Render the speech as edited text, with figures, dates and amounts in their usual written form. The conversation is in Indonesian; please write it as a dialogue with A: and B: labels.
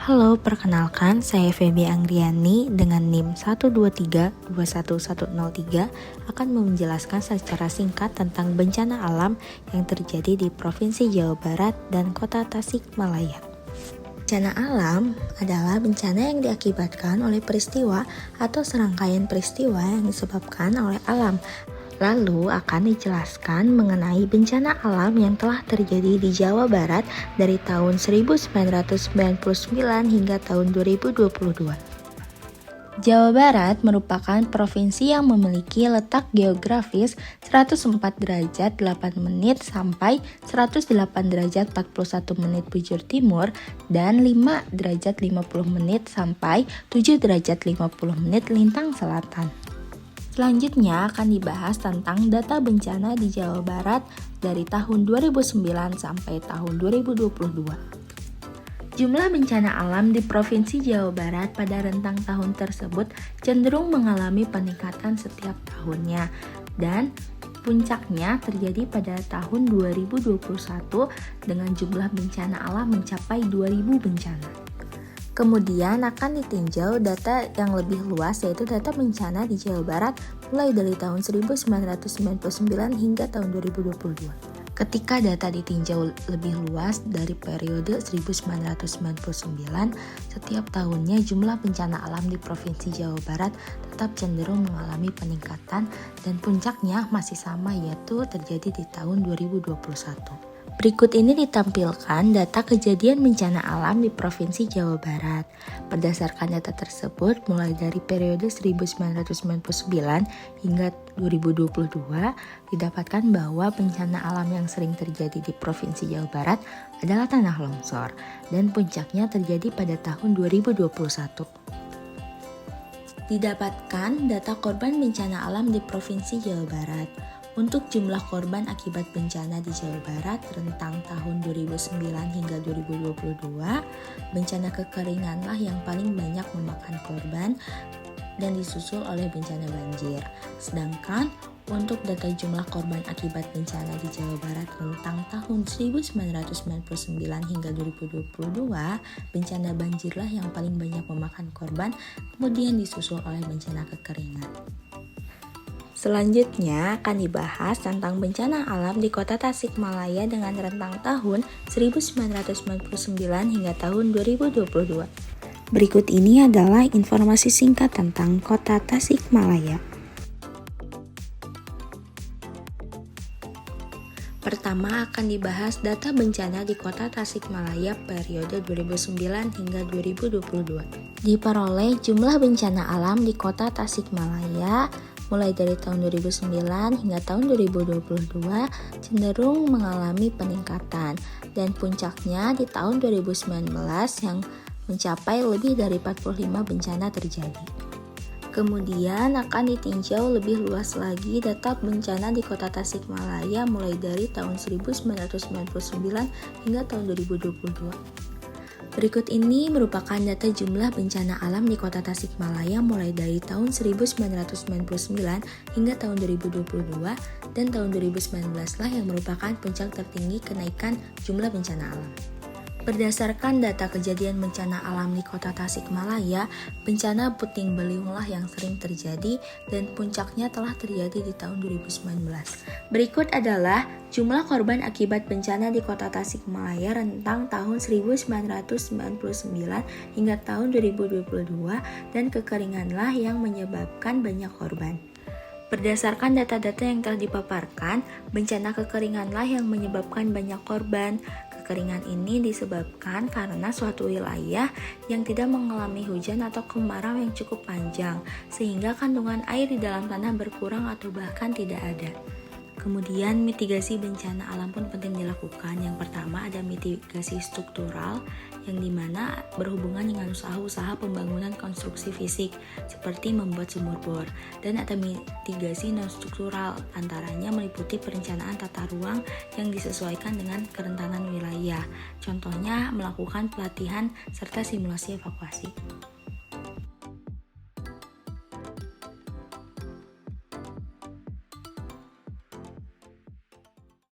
A: Halo, perkenalkan saya Feby Anggriani dengan NIM 123-21103 akan menjelaskan secara singkat tentang bencana alam yang terjadi di Provinsi Jawa Barat dan Kota Tasikmalaya. Bencana alam adalah bencana yang diakibatkan oleh peristiwa atau serangkaian peristiwa yang disebabkan oleh alam. Lalu akan dijelaskan mengenai bencana alam yang telah terjadi di Jawa Barat dari tahun 1999 hingga tahun 2022. Jawa Barat merupakan provinsi yang memiliki letak geografis 104 derajat 8 menit sampai 108 derajat 41 menit bujur timur dan 5 derajat 50 menit sampai 7 derajat 50 menit lintang selatan. Selanjutnya akan dibahas tentang data bencana di Jawa Barat dari tahun 2009 sampai tahun 2022. Jumlah bencana alam di Provinsi Jawa Barat pada rentang tahun tersebut cenderung mengalami peningkatan setiap tahunnya dan puncaknya terjadi pada tahun 2021 dengan jumlah bencana alam mencapai 2000 bencana. Kemudian akan ditinjau data yang lebih luas yaitu data bencana di Jawa Barat mulai dari tahun 1999 hingga tahun 2022. Ketika data ditinjau lebih luas dari periode 1999, setiap tahunnya jumlah bencana alam di Provinsi Jawa Barat tetap cenderung mengalami peningkatan dan puncaknya masih sama yaitu terjadi di tahun 2021. Berikut ini ditampilkan data kejadian bencana alam di Provinsi Jawa Barat. Berdasarkan data tersebut, mulai dari periode 1999 hingga 2022, didapatkan bahwa bencana alam yang sering terjadi di Provinsi Jawa Barat adalah tanah longsor, dan puncaknya terjadi pada tahun 2021. Didapatkan data korban bencana alam di Provinsi Jawa Barat. Untuk jumlah korban akibat bencana di Jawa Barat rentang tahun 2009 hingga 2022, bencana kekeringanlah yang paling banyak memakan korban dan disusul oleh bencana banjir. Sedangkan untuk data jumlah korban akibat bencana di Jawa Barat rentang tahun 1999 hingga 2022, bencana banjirlah yang paling banyak memakan korban, kemudian disusul oleh bencana kekeringan. Selanjutnya akan dibahas tentang bencana alam di Kota Tasikmalaya dengan rentang tahun 1999 hingga tahun 2022. Berikut ini adalah informasi singkat tentang Kota Tasikmalaya. Pertama akan dibahas data bencana di Kota Tasikmalaya periode 2009 hingga 2022. Diperoleh jumlah bencana alam di Kota Tasikmalaya mulai dari tahun 2009 hingga tahun 2022 cenderung mengalami peningkatan dan puncaknya di tahun 2019 yang mencapai lebih dari 45 bencana terjadi. Kemudian akan ditinjau lebih luas lagi data bencana di Kota Tasikmalaya mulai dari tahun 1999 hingga tahun 2022. Berikut ini merupakan data jumlah bencana alam di Kota Tasikmalaya mulai dari tahun 1999 hingga tahun 2022 dan tahun 2019 lah yang merupakan puncak tertinggi kenaikan jumlah bencana alam. Berdasarkan data kejadian bencana alam di Kota Tasikmalaya, bencana puting beliunglah yang sering terjadi dan puncaknya telah terjadi di tahun 2019. Berikut adalah jumlah korban akibat bencana di Kota Tasikmalaya rentang tahun 1999 hingga tahun 2022 dan kekeringanlah yang menyebabkan banyak korban. Berdasarkan data-data yang telah dipaparkan, bencana kekeringanlah yang menyebabkan banyak korban. Kekeringan ini disebabkan karena suatu wilayah yang tidak mengalami hujan atau kemarau yang cukup panjang, sehingga kandungan air di dalam tanah berkurang atau bahkan tidak ada. Kemudian mitigasi bencana alam pun penting dilakukan. Yang pertama ada mitigasi struktural yang dimana berhubungan dengan usaha-usaha pembangunan konstruksi fisik seperti membuat sumur bor, dan ada mitigasi non-struktural antaranya meliputi perencanaan tata ruang yang disesuaikan dengan kerentanan wilayah. Contohnya melakukan pelatihan serta simulasi evakuasi.